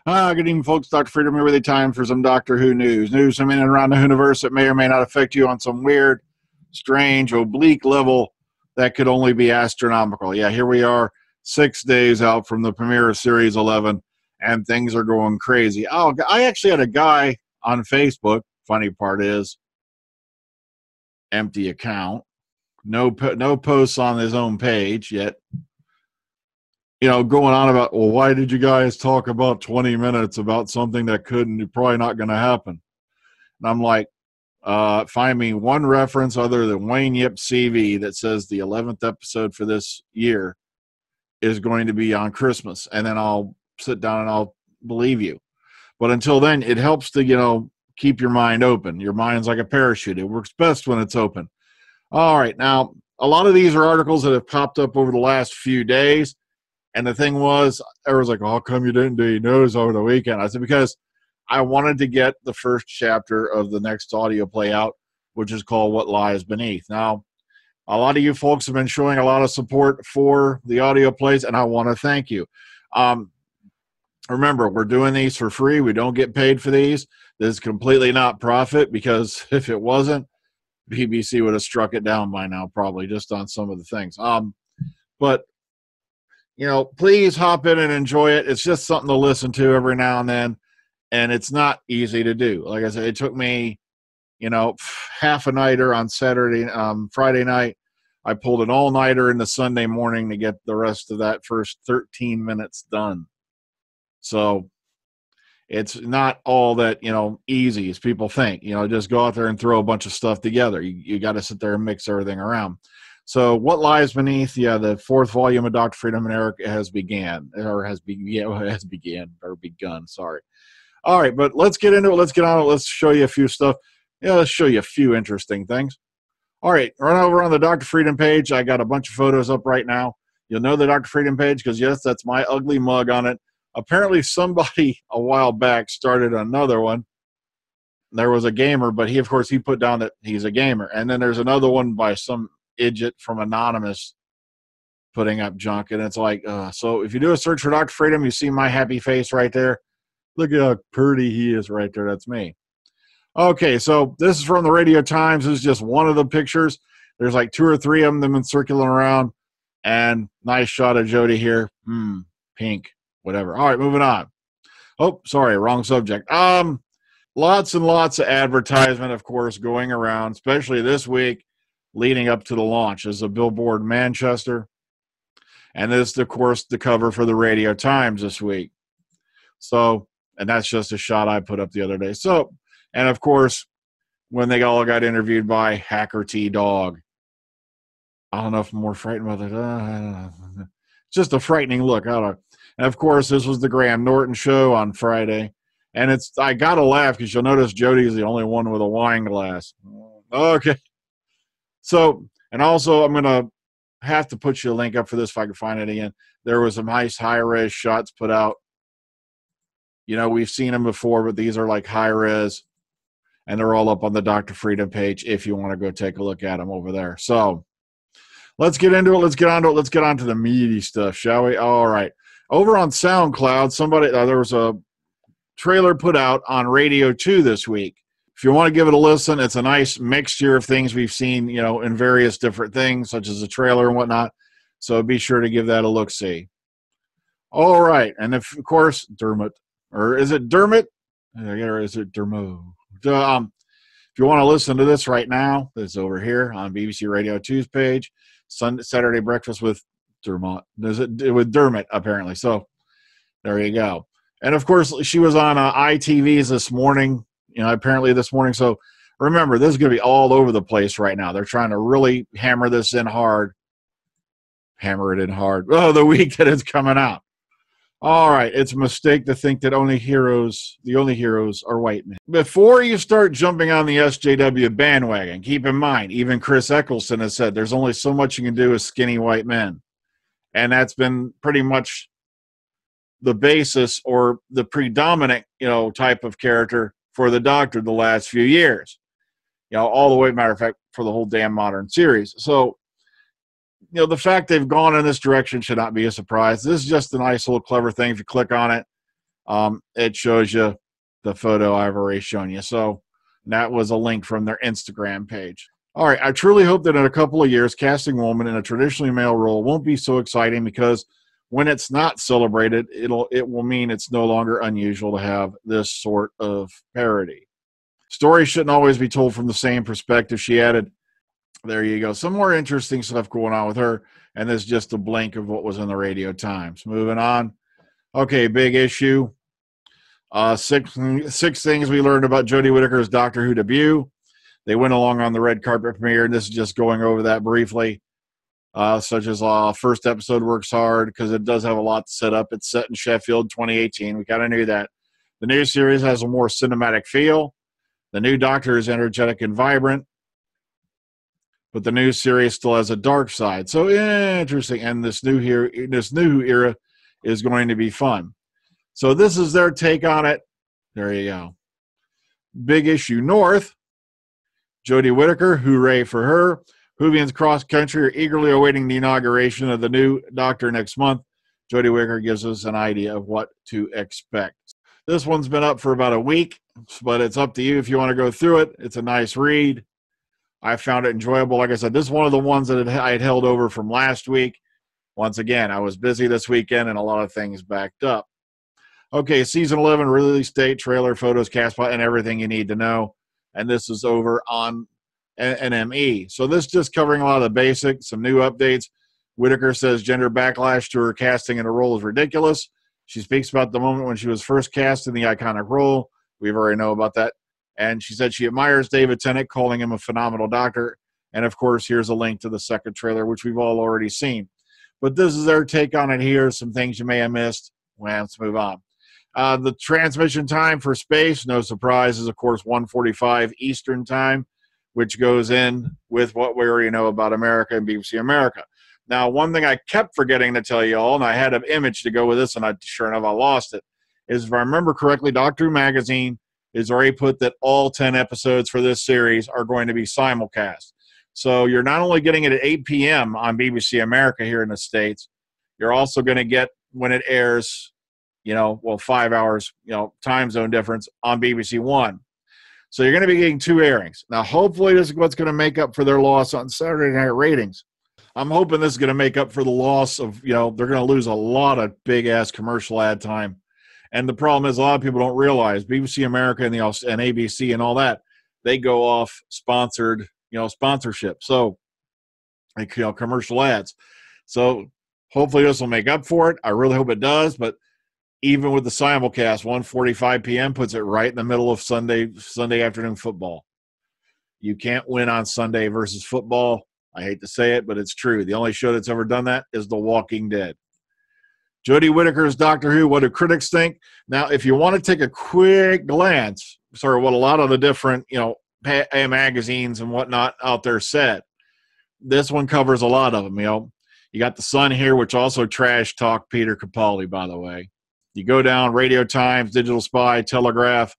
Good evening, folks. Dr. Freedom here with a time for some Doctor Who news. News from in and around the universe that may or may not affect you on some weird, strange, oblique level that could only be astronomical. Yeah, here we are, 6 days out from the premiere of Series 11, and things are going crazy. Oh, I actually had a guy on Facebook. Funny part is, empty account. No posts on his own page yet. You know, going on about, well, why did you guys talk about 20 minutes about something that probably not going to happen? And I'm like, find me one reference other than Wayne Yip's CV that says the 11th episode for this year is going to be on Christmas. And then I'll sit down and I'll believe you. But until then, it helps to, keep your mind open. Your mind's like a parachute. It works best when it's open. All right. Now, a lot of these are articles that have popped up over the last few days. And the thing was, everyone's like, how come you didn't do your news over the weekend? I said, because I wanted to get the first chapter of the next audio play out, which is called What Lies Beneath. Now, a lot of you folks have been showing a lot of support for the audio plays, and I want to thank you. Remember, we're doing these for free. We don't get paid for these. This is completely not profit, because if it wasn't, BBC would have struck it down by now, probably, just on some of the things. But please hop in and enjoy it. It's just something to listen to every now and then, and it's not easy to do. Like I said, it took me, half a nighter on Friday night. I pulled an all-nighter in the Sunday morning to get the rest of that first 13 minutes done. So it's not all that, easy as people think. Just go out there and throw a bunch of stuff together. You got to sit there and mix everything around. So What Lies Beneath, the fourth volume of Dr. Freedom and Eric has begun. Sorry. All right, but let's get into it. Let's get on it. Let's show you a few stuff. Let's show you a few interesting things. All right, run over on the Dr. Freedom page. I got a bunch of photos up right now. You'll know the Dr. Freedom page because, yes, that's my ugly mug on it. Apparently somebody a while back started another one. There was a gamer, but he put down that he's a gamer. And then there's another one by some idiot from Anonymous putting up junk, and it's like, so if you do a search for Dr. Freedom, you see my happy face right there. Look at how pretty he is right there. That's me. Okay, so this is from the Radio Times. This is just one of the pictures. There's like 2 or 3 of them been circling around, and nice shot of Jodie here. Pink, whatever. All right, moving on. Oh, sorry, wrong subject. Lots and lots of advertisement, of course, going around, especially this week, leading up to the launch. There's a billboard in Manchester. And this is, of course, the cover for the Radio Times this week. So, and that's just a shot I put up the other day. So, and of course, when they all got interviewed by Hacker T Dog. I don't know if I'm more frightened about that. Just a frightening look. And of course, this was the Graham Norton show on Friday. And I got to laugh because you'll notice Jodie is the only one with a wine glass. Okay. So, and also I'm going to have to put you a link up for this if I can find it again. There was some nice high-res shots put out. We've seen them before, but these are like high-res, and they're all up on the Dr. Freedom page if you want to go take a look at them over there. So, let's get into it. Let's get on to it. Let's get on to the meaty stuff, shall we? All right. Over on SoundCloud, there was a trailer put out on Radio 2 this week. If you want to give it a listen, it's a nice mixture of things we've seen, in various different things, such as a trailer and whatnot. So be sure to give that a look-see. All right. And of course, Dermot. Or is it Dermot? Or is it Dermot? If you want to listen to this right now, it's over here on BBC Radio 2's page. Saturday Breakfast with Dermot. With Dermot, apparently. So there you go. And, of course, she was on ITV's this morning. Apparently this morning. So remember, this is going to be all over the place right now. They're trying to really hammer this in hard. Hammer it in hard. Oh, the week that it's coming out. All right. It's a mistake to think that the only heroes are white men. Before you start jumping on the SJW bandwagon, keep in mind, even Chris Eccleston has said there's only so much you can do with skinny white men. And that's been pretty much the basis or the predominant, type of character for the Doctor the last few years, all the way, matter of fact, for the whole damn modern series. So, the fact they've gone in this direction should not be a surprise. This is just a nice little clever thing. If you click on it, it shows you the photo I've already shown you. So that was a link from their Instagram page. All right, I truly hope that in a couple of years, casting a woman in a traditionally male role won't be so exciting, because when it's not celebrated, it will mean it's no longer unusual to have this sort of parody. Stories shouldn't always be told from the same perspective, she added. There you go. Some more interesting stuff going on with her, and this is just a blink of what was in the Radio Times. Moving on. Okay, big issue. Six things we learned about Jodie Whittaker's Doctor Who debut. They went along on the red carpet premiere, and this is just going over that briefly. Such as first episode works hard because it does have a lot to set up. It's set in Sheffield 2018. We kind of knew that. The new series has a more cinematic feel. The new Doctor is energetic and vibrant, but the new series still has a dark side. So interesting. And this new era is going to be fun. So this is their take on it. There you go. Big issue north. Jodie Whittaker, hooray for her. Whovians cross country are eagerly awaiting the inauguration of the new Doctor next month. Jodie Whittaker gives us an idea of what to expect. This one's been up for about a week, but it's up to you if you want to go through it. It's a nice read. I found it enjoyable. Like I said, this is one of the ones that I had held over from last week. Once again, I was busy this weekend and a lot of things backed up. Okay, season 11 release date, trailer, photos, cast, and everything you need to know. And this is over on NME. So this is just covering a lot of the basics, some new updates. Whittaker says gender backlash to her casting in a role is ridiculous. She speaks about the moment when she was first cast in the iconic role. We already know about that. And she said she admires David Tennant, calling him a phenomenal doctor. And, of course, here's a link to the second trailer, which we've all already seen. But this is their take on it here. Some things you may have missed. Well, let's move on. The transmission time for space, no surprise, is, of course, 1:45 Eastern time, which goes in with what we already know about America and BBC America. Now, one thing I kept forgetting to tell you all, and I had an image to go with this, and sure enough, I lost it, is if I remember correctly, Doctor Who Magazine has already put that all 10 episodes for this series are going to be simulcast. So you're not only getting it at 8 p.m. on BBC America here in the States, you're also going to get when it airs, 5 hours, time zone difference on BBC One. So you're going to be getting two airings. Now, hopefully this is what's going to make up for their loss on Saturday night ratings. I'm hoping this is going to make up for the loss of, they're going to lose a lot of big-ass commercial ad time. And the problem is a lot of people don't realize BBC America and ABC and all that, they go off sponsored, sponsorship. So, commercial ads. So hopefully this will make up for it. I really hope it does. But even with the simulcast, 1:45 p.m. puts it right in the middle of Sunday afternoon football. You can't win on Sunday versus football. I hate to say it, but it's true. The only show that's ever done that is The Walking Dead. Jodie Whittaker's Doctor Who, what do critics think? Now, if you want to take a quick glance, what a lot of the different, magazines and whatnot out there said, this one covers a lot of them, You got The Sun here, which also trash talk Peter Capaldi, by the way. You go down, Radio Times, Digital Spy, Telegraph,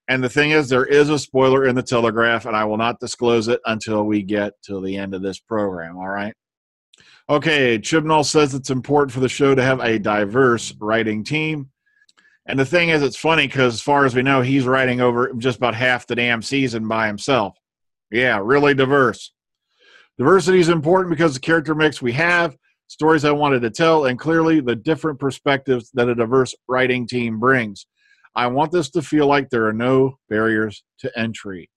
and the thing is, there is a spoiler in the Telegraph, and I will not disclose it until we get to the end of this program, all right? Okay, Chibnall says it's important for the show to have a diverse writing team. And the thing is, it's funny because as far as we know, he's writing over just about half the damn season by himself. Yeah, really diverse. Diversity is important because the character mix we have, stories I wanted to tell, and clearly the different perspectives that a diverse writing team brings. I want this to feel like there are no barriers to entry.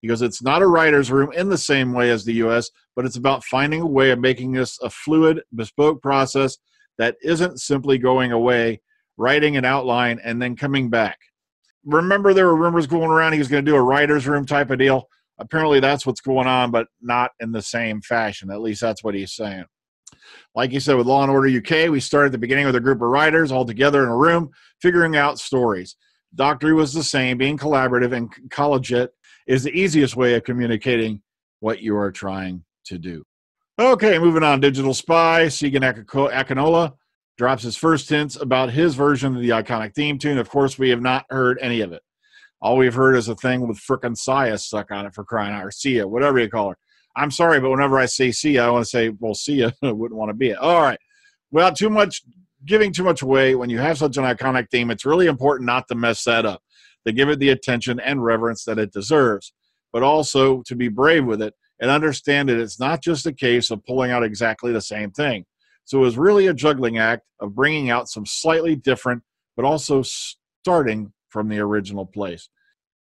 Because it's not a writer's room in the same way as the U.S., but it's about finding a way of making this a fluid, bespoke process that isn't simply going away, writing an outline, and then coming back. Remember there were rumors going around he was going to do a writer's room type of deal? Apparently that's what's going on, but not in the same fashion. At least that's what he's saying. Like you said, with Law & Order UK, we started at the beginning with a group of writers all together in a room, figuring out stories. Doctor Who was the same, being collaborative and collegiate is the easiest way of communicating what you are trying to do. Okay, moving on. Digital Spy, Segun Akinola drops his first hints about his version of the iconic theme tune. Of course, we have not heard any of it. All we've heard is a thing with frickin' Sia stuck on it, for crying out, or Sia, whatever you call her. I'm sorry, but whenever I say Sia, I want to say, well, Sia wouldn't want to be it. All right. Without too much giving too much away. When you have such an iconic theme, it's really important not to mess that up, to give it the attention and reverence that it deserves, but also to be brave with it and understand that it's not just a case of pulling out exactly the same thing. So it was really a juggling act of bringing out some slightly different, but also starting from the original place.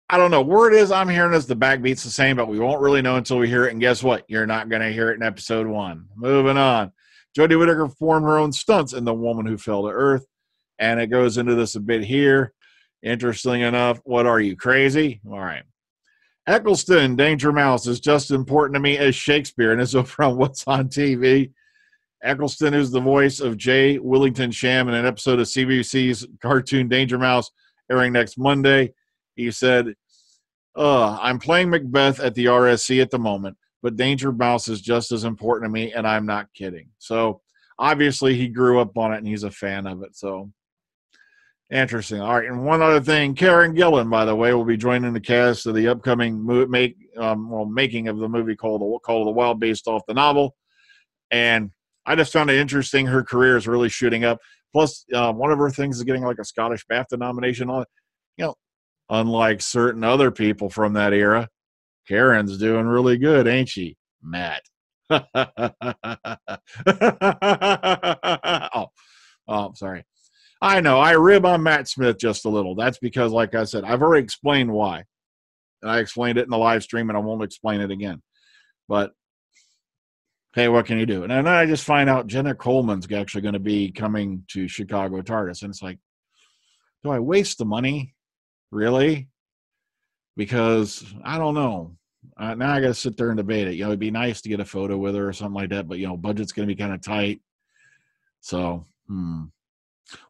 I don't know. Word is I'm hearing this, the backbeat's the same, but we won't really know until we hear it. And guess what? You're not going to hear it in episode 1. Moving on. Jodie Whittaker performed her own stunts in The Woman Who Fell to Earth. And it goes into this a bit here. Interesting enough. What are you, crazy? All right. Eccleston, Danger Mouse, is just as important to me as Shakespeare. And it's over on What's on TV. Eccleston is the voice of J. Willington Sham in an episode of CBBC's cartoon Danger Mouse airing next Monday. He said, I'm playing Macbeth at the RSC at the moment, but Danger Mouse is just as important to me, and I'm not kidding. So obviously he grew up on it, and he's a fan of it. So interesting. All right, and one other thing, Karen Gillan, by the way, will be joining the cast of the upcoming making of the movie called The Wild, based off the novel. And I just found it interesting. Her career is really shooting up. Plus, one of her things is getting like a Scottish BAFTA nomination on it. Unlike certain other people from that era, Karen's doing really good, ain't she, Matt? Sorry. I know, I rib on Matt Smith just a little. That's because, like I said, I've already explained why. And I explained it in the live stream, and I won't explain it again. But, hey, what can you do? And then I just find out Jenna Coleman's actually going to be coming to Chicago TARDIS. And it's like, do I waste the money? Really? Because I don't know. Now I got to sit there and debate it. It'd be nice to get a photo with her or something like that, but budget's going to be kind of tight. So,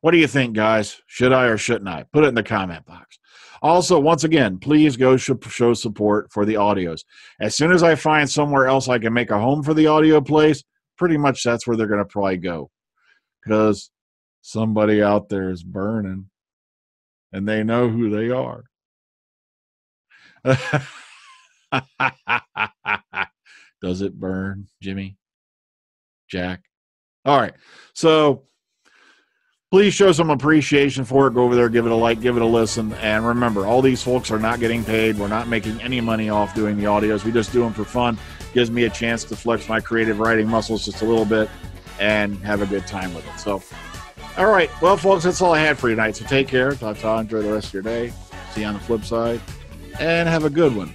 what do you think, guys? Should I or shouldn't I? Put it in the comment box. Also, once again, please go show support for the audios. As soon as I find somewhere else I can make a home for the audio plays, pretty much that's where they're going to probably go, because somebody out there is burning. And they know who they are. Does it burn, Jimmy? Jack? All right. So please show some appreciation for it. Go over there, give it a like, give it a listen. And remember, all these folks are not getting paid. We're not making any money off doing the audios. We just do them for fun. Gives me a chance to flex my creative writing muscles just a little bit and have a good time with it. So, all right. Well, folks, that's all I had for you tonight. So take care. Ta-ta. Enjoy the rest of your day. See you on the flip side. And have a good one.